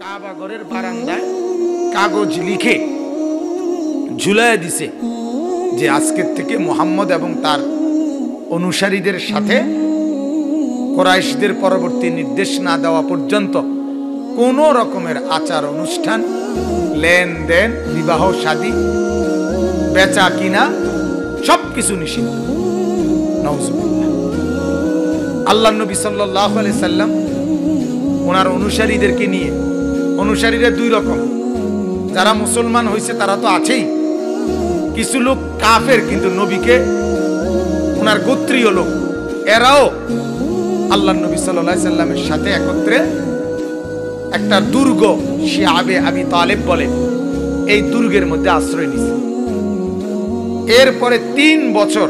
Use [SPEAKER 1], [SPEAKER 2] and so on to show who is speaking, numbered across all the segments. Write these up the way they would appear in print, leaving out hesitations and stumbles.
[SPEAKER 1] কাবা ঘরের বারান্দায় কাগজ লিখে ঝুলায় দিছে যে আজকের থেকে মুহাম্মদ এবং তার অনুসারীদের সাথে কুরাইশদের পরবর্তী নির্দেশ না দেওয়া পর্যন্ত কোনো রকমের আচার অনুষ্ঠান, লেনদেন, বিবাহ শাদী, বেচা কিনা সবকিছু নিষিদ্ধ। নাউজুবিল্লাহ। আল্লাহ নবী সাল্লাল্লাহু আলাইহি সাল্লাম ওনার অনুসারীদেরকে নিয়ে, অনুসারীরা দুই রকম, যারা মুসলমান হয়েছে তারা তো আছেই, কিছু লোক কাফের কিন্তু নবীকে ওনার গোত্রীয় লোক, এরাও আল্লাহ নবী সাল্লাল্লাহু আলাইহি সাল্লামের সাথে একত্রে একটা দুর্গ শিআবে আবি তালেব বলে এই দুর্গের মধ্যে আশ্রয় নিছে। এরপরে 3 বছর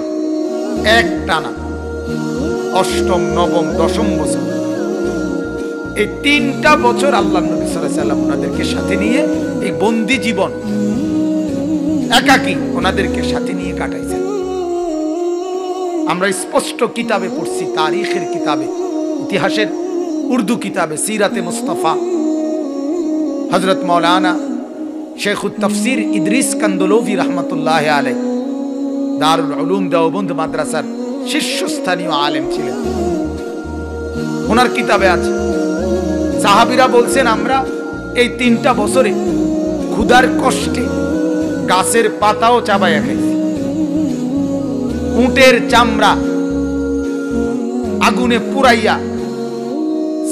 [SPEAKER 1] এক টানা, অষ্টম, নবম, দশম বছর, এই 3টা বছর আল্লাহ নবী সাল্লাল্লাহু আলাইহি সাল্লাম ওনাদেরকে সাথে নিয়ে এই বন্দি জীবন একাকী ওনাদেরকে সাথে নিয়ে কাটাইছেন। আমরা স্পষ্ট কিতাবে পড়ছি, তারিখের কিতাবে, ইতিহাসের উর্দু কিতাবে, সিরাতে মুস্তাফা, হযরত মাওলানা শেখুত তাফসীর ইদ্রিস কান্দলভি রাহমাতুল্লাহি আলাইহি দারুল উলুম দেওবন্দ মাদ্রাসার শীর্ষস্থানীয় আলেম ছিলেন। ওনার কিতাবে আছে, সাহাবীরা বলছেন আমরা এই 3টা বছরে ক্ষুধার কষ্টে গাছের পাতাও চাবাইয়া খাইছি, উটের চামড়া আগুনে পুরাইয়া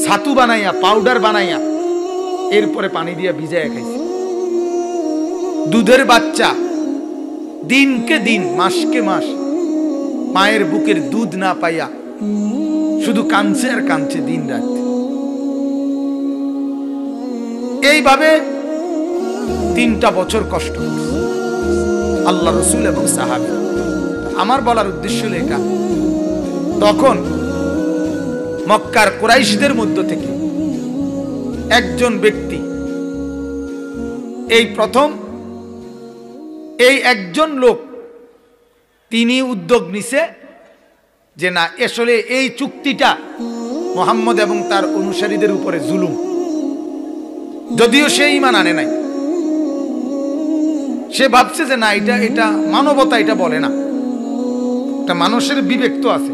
[SPEAKER 1] ছাতু বানাইয়া, পাউডার বানাইয়া এরপরে পানি দিয়া ভিজাইয়া খাইছি। দুধের বাচ্চা দিনকে দিন, মাসকে মাস মায়ের বুকের দুধ না পাইয়া শুধু কাঁদছে আর কাঁদছে দিন রাত। এইভাবে 3টা বছর কষ্ট করছে আল্লাহ রসুল এবং সাহাবী। আমার বলার উদ্দেশ্য হলো এটা, তখন মক্কার কুরাইশদের মধ্য থেকে একজন ব্যক্তি, এই প্রথম এই একজন লোক, তিনি উদ্যোগ নিছে যে না, আসলে এই চুক্তিটা মুহাম্মদ এবং তার অনুসারীদের উপরে জুলুম। যদিও সে ঈমান আনে নাই, সে ভাবছে যে না, এটা মানবতা, এটা বলে না, একটা মানুষের বিবেক তো আছে,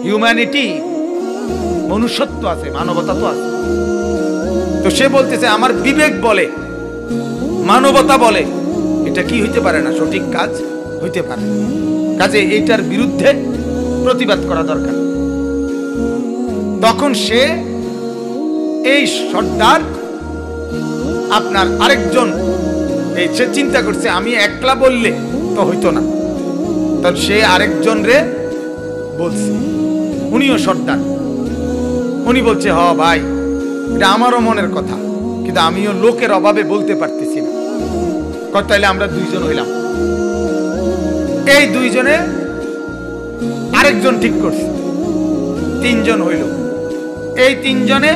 [SPEAKER 1] হিউম্যানিটি, মনুষ্যত্ব আছে, মানবতা তো আছে। তো সে বলতেছে আমার বিবেক বলে, মানবতা বলে এটা কি হইতে পারে না, সঠিক কাজ হইতে পারে, কাজে এইটার বিরুদ্ধে প্রতিবাদ করা দরকার। তখন সে এই সর্দার আপনার আরেকজন, সে চিন্তা করছে আমি একলা বললে তো হইতো না, তখন সে আরেকজন রে বলছে, উনিও সর্দার, উনি বলছে হ ভাই, এটা আমারও মনের কথা, কিন্তু আমিও লোকের অভাবে বলতে পারতেছি না, তাইলে আমরা 2 জন হইলাম। এই 2 জনে আরেকজন ঠিক করছে, 3 জন হইল। এই 3 জনে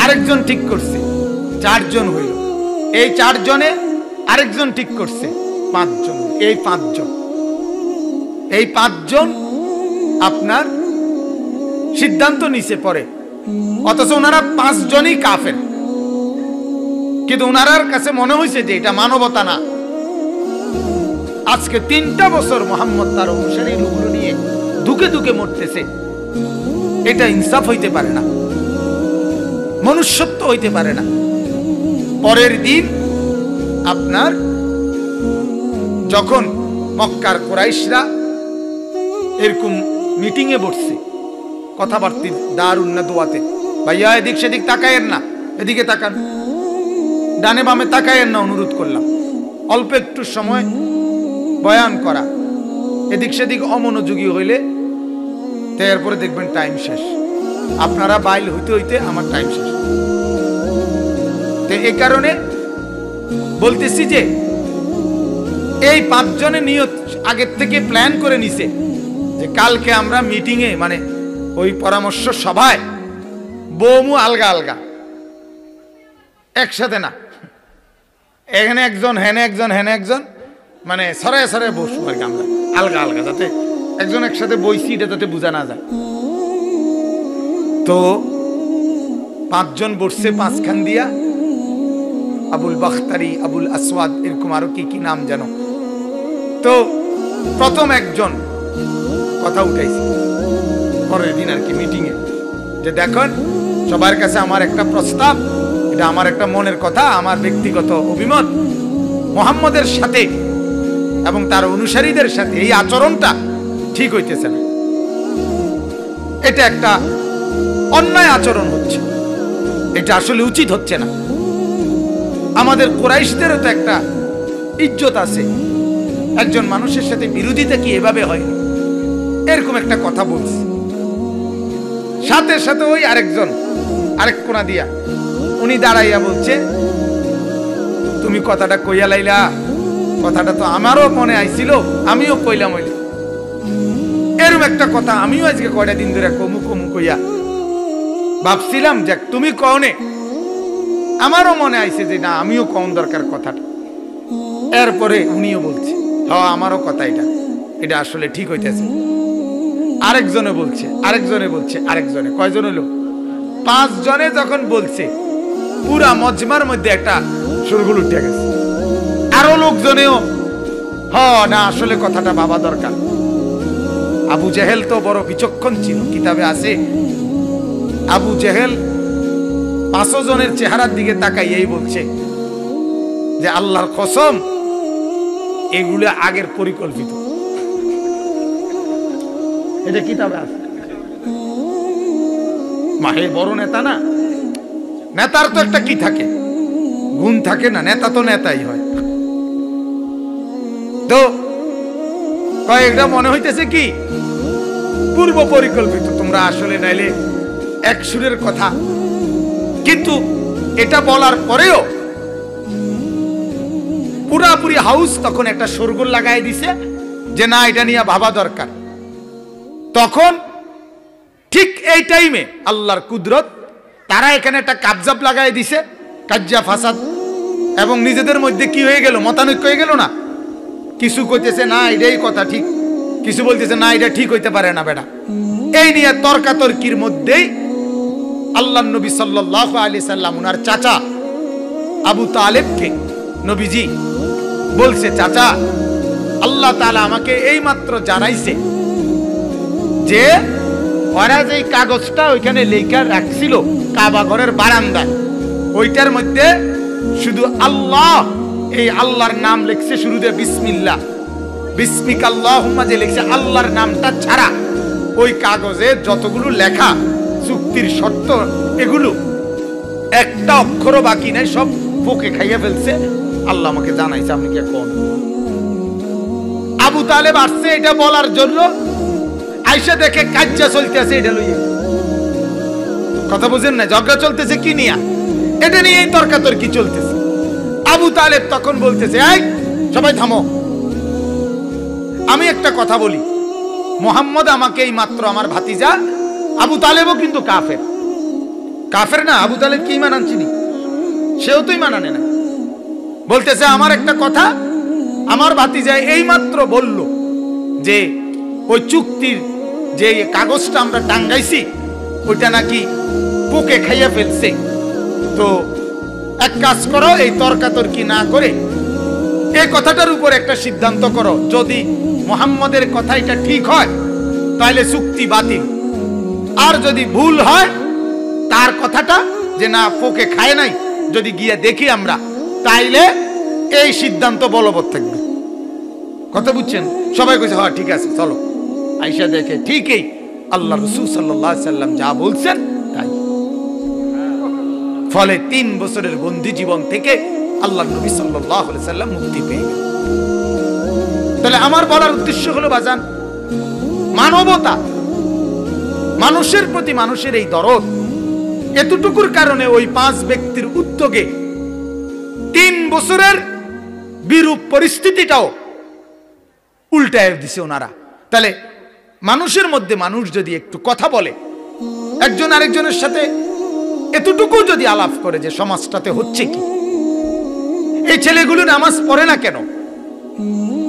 [SPEAKER 1] আরেকজন ঠিক করছে, 4 জন হইল। এই 4 জনে আরেকজন ঠিক করছে, 5 জন। এই 5 জন, এই 5 জন আপনার সিদ্ধান্ত নিছে পরে, অথচ ওনারা 5 জনই কাফের, কিন্তু ওনার কাছে মনে হয়েছে যে এটা মানবতা না। আজকে 3টা বছর মুহাম্মদ তার অনুসারী লোকগুলো নিয়ে দুকে দুকে মরতেছে, এটা ইনসাফ হইতে পারে না, মনুষ্যত্ব হইতে পারে না। পরের দিন আপনার যখন মক্কার কুরাইশরা এরকম মিটিং এ বসছে, কথাবার্তা দারুন না দোয়াতে, ভাইয়া এদিক সেদিক তাকায়েন না, এদিকে তাকান, ডানে বামে তাকায়েন না, অনুরোধ করলাম, অল্প একটু সময় বয়ান করা, এদিক সেদিক অমনোযোগী হইলে এরপরে দেখবেন টাইম শেষ, আপনারা বাইল হইতে হইতে আমার টাইম শেষ। তো এই কারণে বলতেছি যে এই 5 জনের নিয়ত আগের থেকে প্ল্যান করে নিছে যে কালকে আমরা মিটিংয়ে, মানে ওই পরামর্শ সভায় বমু আলগা আলগা, একসাথে না, এখানে একজন, হেনে একজন, হেনে একজন, মানে সরায় সরায় বসবো আর কি আমরা, আলগা আলগা, যাতে একজন একসাথে বইছি এটা যাতে বোঝা না যায়। তো পাঁচজন বসছে পাঁচখান দিয়া, আবুল বাখতারি, আবুল আসওয়াদ, এরকম আরো কি কি নাম যেন। তো প্রথম একজন কথা উঠাইছে পরের দিন আর কি মিটিং এ, যে দেখুন সবার কাছে আমার একটা প্রস্তাব, এটা আমার একটা মনের কথা, আমার ব্যক্তিগত অভিমত, মুহাম্মদের সাথে এবং তার অনুসারীদের সাথে এই আচরণটা ঠিক হইতেছে না, এটা একটা অন্যায় আচরণ হচ্ছে, এটা আসলে উচিত হচ্ছে না। আমাদের কুরাইশদেরও তো একটা ইজ্জত আছে, একজন মানুষের সাথে বিরোধিতা কি এভাবে হয়, এরকম একটা কথা বলছে। সাথে সাথে ওই আরেকজন আরেক কোনা দিয়া উনি দাঁড়াইয়া বলছে, তুমি কথাটা কইয়া লাইলা, কথাটা তো আমারও মনে আইছিল, আমিও কইলাম, হইলে এরকম একটা কথা আমিও আজকে কয়টা দিন ধরে কমু কমু কইয়া ভাবছিলাম, যে তুমি কওনে, আমারও মনে আইছে যে না আমিও কম দরকার কথাটা। এরপরে উনিও বলছে হ্যাঁ আমারও কথা, এটা আসলে ঠিক হইতেছে। আরেকজনে বলছে, আরেকজনে বলছে, আরেকজনে, কয়জন হলো? 5 জনে যখন বলছে, পুরা মজমার মধ্যে একটা সুরগুল উঠে গেছে। আরো লোকজনেও না আসলে কথাটা ভাবা দরকার। আবু জেহেল তো বড় বিচক্ষণ ছিল, কিতাবে আছে আবু জেহেল 5 জনের চেহারার দিকে তাকাই এই বলছে যে আল্লাহর কসম এগুলো আগের পরিকল্পিত। এটা কিতাবে আছে। মাহে বড় নেতা না, নেতার তো একটা কি থাকে, গুণ থাকে না, নেতা তো নেতাই হয়। তো কয়েকটা মনে হইতেছে কি পূর্ব পরিকল্পিত, তোমরা আসলে নাইলে এক সুরের কথা। কিন্তু এটা বলার পরেও পুরাপুরি হাউস তখন একটা শোরগোল লাগাই দিছে যে না এটা নিয়ে ভাবা দরকার। তখন ঠিক এই টাইমে আল্লাহর কুদরত, তারা এখানে একটা কাবজাব লাগাই দিছে, কাজ্জা ফাসাদ, এবং নিজেদের মধ্যে কি হয়ে গেল, মতানৈক্য হয়ে গেল না। কিছু কইতেছে না এটাই কথা ঠিক, কিছু বলতেছে না এটা ঠিক হইতে পারে না বেটা। এই নিয়ে তর্কাতর্কির মধ্যেই আল্লাহর নবী সাল্লাল্লাহু আলাইহি সাল্লাম ওনার চাচা আবু তালেবকে নবীজি বলছে, চাচা আল্লাহ তাআলা আমাকে এই মাত্র জানাইছে যে ওরা যে কাগজটা ওইখানে লেখা রাখছিল কাবা ঘরের বারান্দায়, ওইটার মধ্যে শুধু আল্লাহ, এই আল্লাহর নাম লিখছে শুরুতে বিসমিল্লাহ, বিসমিকাল্লাহুম্মা যে লিখছে আল্লাহর নামটা ছাড়া ওই কাগজে যতগুলো লেখা চুক্তির শর্ত, এগুলো একটা অক্ষরও বাকি নাই, সব পোকে খাইয়ে ফেলছে। আল্লাহ আমাকে জানাইছে, আপনি কি কোন? আবু তালেব আসছে এটা বলার জন্য, আইসা দেখে কাজ্জা চলতেছে, এটা লইয়া কথা বুঝেন না, ঝগড়া চলতেছে কি নিয়া, এটা নিয়েই তর্কাতর্কি চলতেছে। আবু তালেব তখন বলতেছে, এই সবাই থামো, আমি একটা কথা বলি, মুহাম্মদ আমাকে এই মাত্র, আমার ভাতিজা আবু তালেবও কিন্তু কাফের, কাফের না, আবু তালেব কি ইমান আনছিনি, সেও তো ইমান আনে না। বলতেছে আমার একটা কথা, আমার ভাতিজা এই মাত্র বলল যে ওই চুক্তির যে কাগজটা আমরা টাঙ্গাইছি ওইটা নাকি পোকে খাইয়া ফেলছে। তো এক কাজ করো, এই তর্কাতর্কি না করে এই কথাটার উপর একটা সিদ্ধান্ত করো, যদি মুহাম্মদের কথা এটা ঠিক হয় তাহলে চুক্তি বাতিল, আর যদি ভুল হয় তার কথাটা যে না পোকে খায় নাই যদি গিয়ে দেখি আমরা, তাইলে এই সিদ্ধান্ত বলবৎ থাকবে। কথা বুঝছেন? সবাই কইছে হ্যাঁ ঠিক আছে চলো। আয়েশা দেখে ঠিকই আল্লাহ রাসূল সাল্লাল্লাহু আলাইহি সাল্লাম যা বলছেন তাই। ফলে 3 বছরের বন্দী জীবন থেকে আল্লাহ নবী সাল্লাল্লাহু আলাইহি সাল্লাম মুক্তি পেয়ে গেলেন। তাহলে আমার বলার উদ্দেশ্য হলো বাজান, মানবতা, মানুষের প্রতি মানুষের এই দরদ, এতটুকুর কারণে ওই 5 ব্যক্তির উদ্যোগে 3 বছরের বিরূপ পরিস্থিতিটাও উল্টায় দিছে ওনারা। তাহলে মানুষের মধ্যে মানুষ যদি একটু কথা বলে, একজন আরেকজনের সাথে এতটুকু যদি আলাপ করে যে সমাজটাতে হচ্ছে কি, এই ছেলেগুলো নামাজ পড়ে না কেন,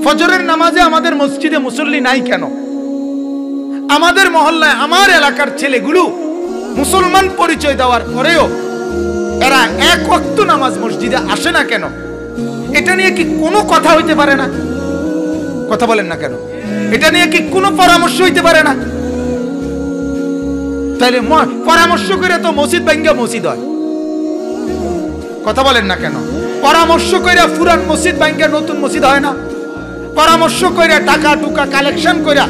[SPEAKER 1] ফজরের নামাজে আমাদের মসজিদে মুসল্লি নাই কেন, আমাদের মহল্লায় আমার এলাকার ছেলেগুলো মুসলমান পরিচয় দেওয়ার পরেও এরা এক ওয়াক্ত নামাজ মসজিদে আসে না কেন? এটা নিয়ে কি কোনো কথা হইতে পারে না? কথা বলেন না কেন? এটা নিয়ে কি কোনো পরামর্শ হইতে পারে না? তাহলে পরামর্শ করে তো মসজিদ ভাঙ্গা মসজিদ হয়। কথা বলেন না কেন? পরামর্শ করে পুরান মসজিদ ভাঙ্গা নতুন মসজিদ হয় না? পরামর্শ করে টাকা টুকা কালেকশন করে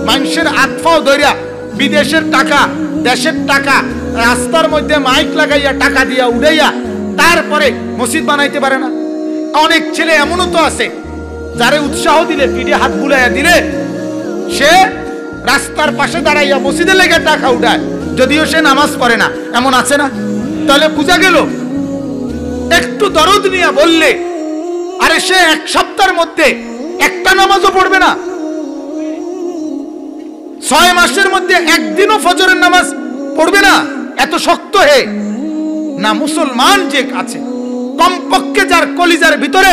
[SPEAKER 1] মানুষের আতফাও ধরিয়া বিদেশের টাকা দেশের টাকা রাস্তার মধ্যে মাইক লাগাইয়া টাকা দিয়া উড়াইয়া তারপরে মসজিদ বানাইতে পারে না? অনেক ছেলে এমনও তো আছে যারে উৎসাহ দিলে পিঠে হাত বুলাইয়া দিলে সে রাস্তার পাশে দাঁড়াইয়া মসজিদে লেগে টাকা উঠায়, যদিও সে নামাজ পড়ে না। এমন আছে না? তাহলে বোঝা গেল একটু দরদ নিয়ে বললে আরে সে এক সপ্তাহের মধ্যে একটা নামাজও পড়বে না, 6 মাসের মধ্যে একদিনও ফজরের নামাজ পড়বে না। এত শক্ত হে না মুসলমান যে আছে, কমপক্ষে যার কলিজার ভিতরে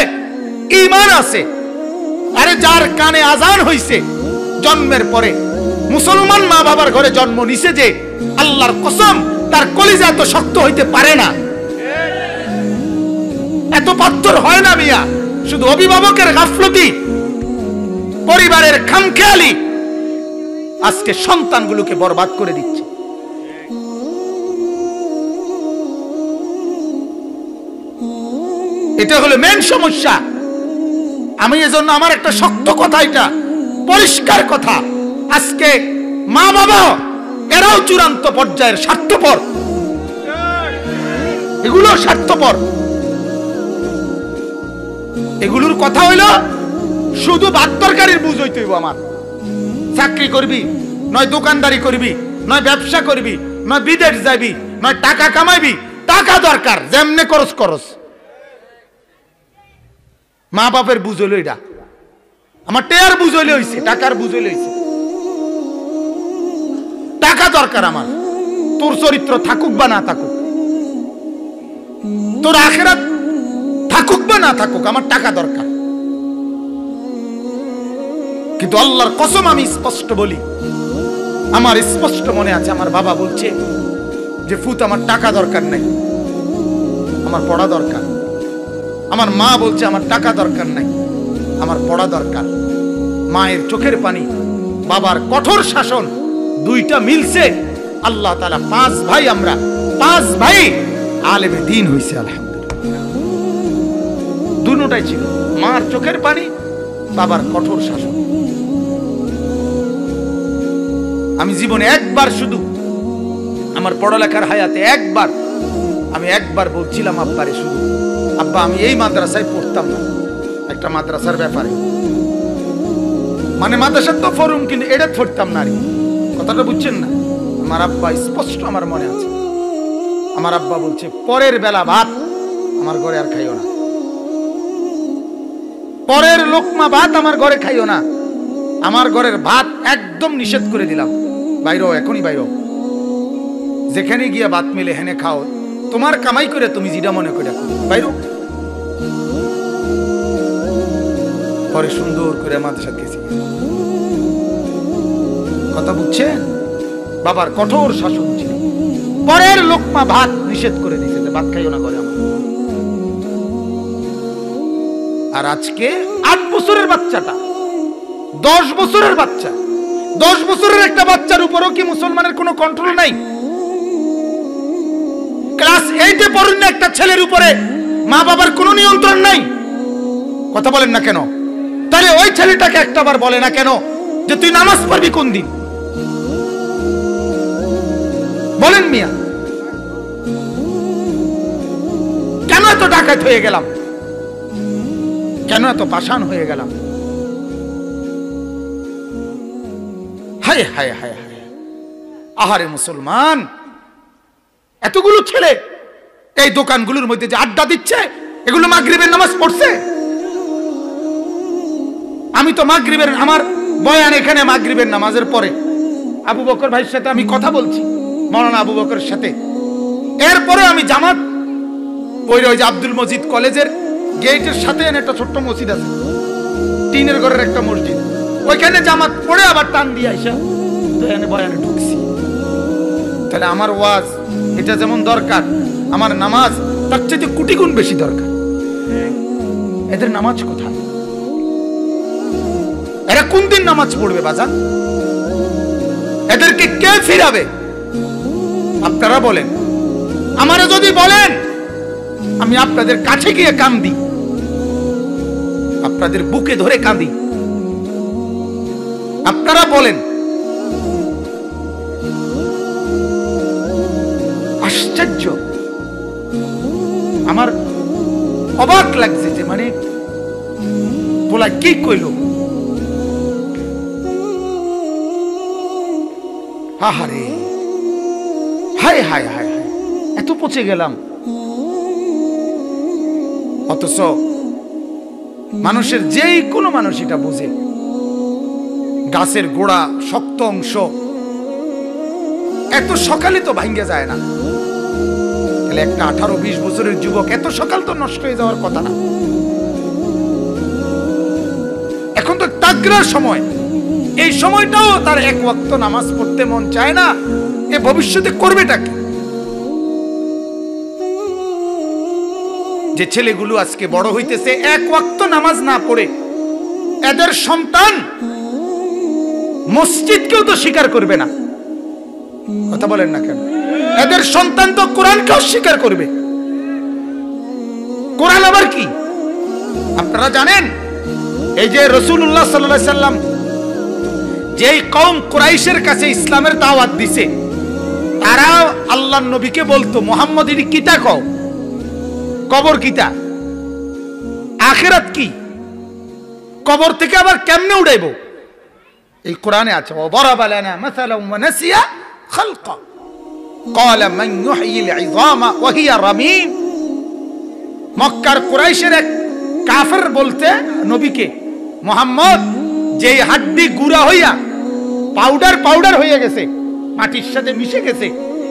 [SPEAKER 1] ঈমান আছে, আরে যার কানে আজান হইছে জন্মের পরে, মুসলমান মা বাবার ঘরে জন্ম নিছে, যে আল্লাহর কসম তার কলিজা এত শক্ত হইতে পারে না, এত পাথর হয় না মিয়া। শুধু অভিভাবকের গাফলতি, পরিবারের খামখেয়ালি আজকে সন্তানগুলোকে বরবাদ করে দিচ্ছে। এটা হলো মেন সমস্যা। আমি এজন্য আমার একটা শক্ত কথা, এটা পরিষ্কার কথা, আজকে মা বাবা এরাও চূড়ান্ত পর্যায়ের স্বার্থপর, এগুলো স্বার্থপর। এগুলোর কথা হইল শুধু ভাত তরকারির বুঝ হইতে হইব। আমার চাকরি করবি, নয় দোকানদারি করবি, নয় ব্যবসা করবি, নয় বিদেশ যাবি, নয় টাকা কামাইবি, টাকা দরকার, যেমনে করস করস। মা বাপের বুঝ হইল এটা, আমার টেয়ার বুঝ হইলে হইছে, টাকার বুঝ হইলে হইছে। টাকা দরকার আমার, তোর চরিত্র থাকুক বা না থাকুক, তোর আখিরাত থাকুক বা না থাকুক, আমার টাকা দরকার। কিন্তু আল্লাহর কসম আমি স্পষ্ট বলি, আমার স্পষ্ট মনে আছে আমার বাবা বলছে যে ফুত আমার টাকা দরকার নাই, আমার পড়া দরকার। আমার মা বলছে আমার টাকা দরকার নাই, আমার পড়া দরকার। মায়ের চোখের পানি, বাবার কঠোর শাসন, দুইটা মিলছে। আল্লাহ তাআলা 5 ভাই, আমরা 5 ভাই আলেমে দ্বীন হইছে আলহামদুলিল্লাহ। দুটোটাই ছিল, মার চোখের পানি, বাবার কঠোর শাসন। আমি জীবনে একবার, শুধু আমার পড়ালেখার হায়াতে আমি একবার বলছিলাম আব্বারে, শুধু আব্বা আমি এই মাদ্রাসায় পড়তাম না, একটা মাদ্রাসার ব্যাপারে, মানে মাদ্রাসার তো ফরুম, কিন্তু এটা পড়তাম না। কথাটা বুঝছেন না? আমার আব্বা স্পষ্ট আমার মনে আছে, আমার আব্বা বলছে পরের বেলা ভাত আমার ঘরে আর খাইও না, পরের লোকমা ভাত আমার ঘরে খাইও না, আমার ঘরের ভাত একদম নিষেধ করে দিলাম, বাইরো, এখনই বাইরো, যেখানে গিয়া ভাত মিলে হেনে খাও, তোমার কামাই করে তুমি যেটা মনে করে বাইরো। পরে সুন্দর করে আমাদের সাথে গেছি। কথা বুঝছেন? বাবার কঠোর শাসন ছিল, পরের লোকমা ভাত নিষেধ করে দিয়েছে, ভাত খাইও না করে আমার। আর আজকে 8 বছরের বাচ্চাটা, 10 বছরের বাচ্চা, 10 বছরের একটা বাচ্চার উপরও কি মুসলমানের কোনো কন্ট্রোল নাই? ক্লাস 8-এ পড়েন না একটা ছেলের উপরে মা বাবার কোনো নিয়ন্ত্রণ নাই? কথা বলেন না কেন? তাহলে ওই ছেলেটাকে একটাবার বলে না কেন যে তুই নামাজ পড়বি কোন দিন? বলেন মিয়া, কেন এত ডাকাত হয়ে গেলাম? কেন এত পাষাণ হয়ে গেলাম? হায় হায় হায় হায়, আহারে মুসলমান, এতগুলো ছেলে এই দোকানগুলোর মধ্যে যে আড্ডা দিচ্ছে, এগুলো মাগরিবের নামাজ পড়ছে? আমি তো মাগরিবের, আমার বয়ান এখানে মাগরিবের নামাজের পরে আবু বকর ভাইয়ের সাথে আমি কথা বলছি, মাওলানা আবু বকরের সাথে। এরপরে আমি জামাত ওই যে আব্দুল মজিদ কলেজের গেটের সাথে একটা ছোট্ট মসজিদ আছে, টিনের ঘরের একটা মসজিদ, ওইখানে জামাত পড়ে আবার টান দিয়ে আইসা তো এখানে বয়ানে ঢুকছি। তাহলে আমার ওয়াজ এটা যেমন দরকার, আমার নামাজ তার চাইতে কোটি গুণ বেশি দরকার। এদের নামাজ কোথায়? এরা কোন দিন নামাজ পড়বে বাজান? এদেরকে কে ফিরাবে? আপনারা বলেন। আমারে যদি বলেন, আমি আপনাদের কাছে গিয়ে কাঁদি, আপনাদের বুকে ধরে কাঁদি। আপনারা বলেন। আশ্চর্য, আমার অবাক লাগছে যে মানে বলা কি কইল। হাহারে, হায় হায় হায় হায়, এত পচে গেলাম। অথচ মানুষের যেই কোনো মানুষ এটা বুঝে, গাছের গোড়া শক্ত অংশ এত সকালে তো ভাঙ্গে যায় না। তাহলে একটা 18-20 বছরের যুবক এত সকাল তো নষ্ট হয়ে যাওয়ার কথা না। এখন তো তাগরার সময়, এই সময়টাও তার এক ওয়াক্ত নামাজ পড়তে মন চায় না। এ ভবিষ্যতে করবেটা কি? যে ছেলেগুলো আজকে বড় হইতেছে এক ওয়াক্ত নামাজ না পড়ে, এদের সন্তান মসজিদকেও তো স্বীকার করবে না। কথা বলেন না কেন? এদের সন্তান তো কোরআনকেও স্বীকার করবে। কোরআন আবার কি? আপনারা জানেন, এই যে রাসূলুল্লাহ সাল্লাল্লাহু আলাইহি সাল্লাম যেই কওম কুরাইশের কাছে ইসলামের দাওয়াত দিছে, তারা আল্লাহর নবীকে বলতো, মুহাম্মদ এর কিতা কও, কবর কিতা, আখিরাত কি, কবর থেকে আবার কেমনে উড়াইবো? এই কোরআনে আছে, ওয়ারাবা লানা মাসালান ওয়া নাসিয়া খালকা ক্বালা মান ইউহয়িল ইযামা ওয়া হিয়া রামীম। মক্কার কুরাইশের এক কাফের বলতে নবীকে, মুহাম্মদ যেই হাড্ডি গুঁড়া হইয়া পাউডার পাউডার হয়ে গেছে, মাটির সাথে মিশে গেছে,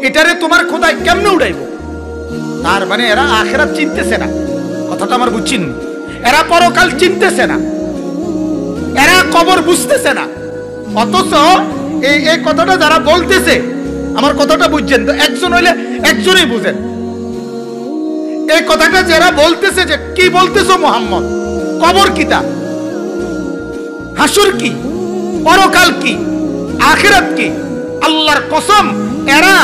[SPEAKER 1] এটারে তোমার খোদায় কেমনে উড়াইবো? তার মানে এরা আখিরাত চিনতেছে না। কথাটা আমার বুঝছেন? এরা পরকাল চিনতেছে না, এরা কবর বুঝতেছে না। অথচ এই কথাটা যারা বলতেছে, আমার কথাটা বুঝছেন তো? একজন হইলে একজনই বুঝেন। এই কথাটা যারা বলতেছে, যে কি বলতেছো মুহাম্মদ, কবর কিতা, হাসুর কি, পরকাল কি, আখিরাত কি, আল্লাহর কসম এরা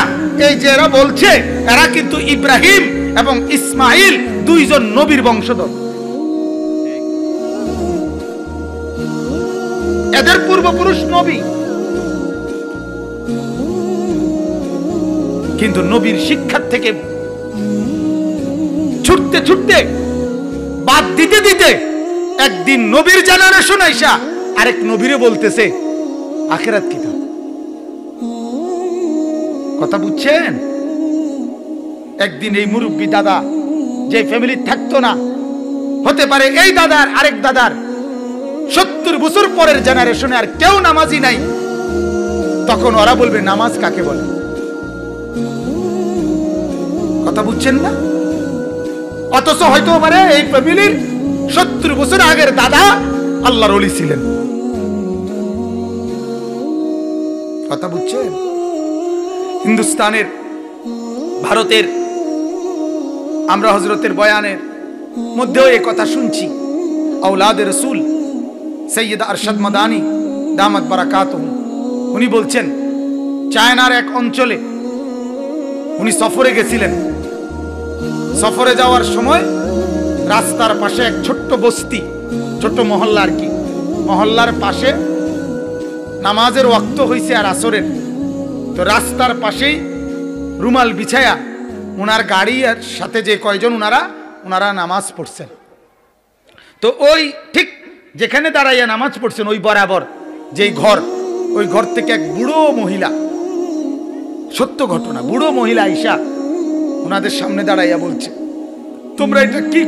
[SPEAKER 1] এই যে এরা বলছে, এরা কিন্তু ইব্রাহিম এবং ইসমাইল দুইজন নবীর বংশধর। এদের পূর্বপুরুষ নবী, কিন্তু নবীর শিক্ষার থেকে ছুটতে ছুটতে, বাদ দিতে দিতে, একদিন নবীর জেনারেশন আইসা আরেক নবীরে বলতেছে আখিরাত কি। কথা বুঝছেন? একদিন এই মুরব্বী দাদা, যে ফ্যামিলি থাকতো না, হতে পারে এই দাদার আরেক দাদার 70 বছর পরের জেনারেশনে আর কেউ নামাজি নাই, তখন ওরা বলবে নামাজ কাকে বলে। কথা বুঝছেন না? অথচ হয়তো পারে এই ফ্যামিলির 70 বছর আগের দাদা আল্লাহর ওলি ছিলেন। কথা বুঝছেন? হিন্দুস্তানের, ভারতের, আমরা হযরতের বয়ানের মধ্যেও এই কথা শুনছি। আওলাদে রাসূল সৈয়দ আরশাদ মাদানী দামাত বারাকাতুহু, উনি বলছেন, চায়নার এক অঞ্চলে উনি সফরে গেছিলেন। সফরে যাওয়ার সময় রাস্তার পাশে এক ছোট্ট বস্তি, ছোট্ট মহল্লা আর কি, মহল্লার পাশে নামাজের ওয়াক্ত হইছে আর আসরের। তো রাস্তার পাশেই রুমাল বিছায়া ওনার গাড়ি আর সাথে যে কয়জন ওনারা নামাজ পড়ছেন। তো ওই ঠিক যেখানে দাঁড়াইয়া নামাজ পড়ছেন, ওই বরাবর যেই ঘর, ওই ঘর থেকে এক বুড়ো মহিলা, সত্য ঘটনা, বুড়ো মহিলা আইসা ওনাদের সামনে দাঁড়াইয়া বলছে, তোমরা এটা কি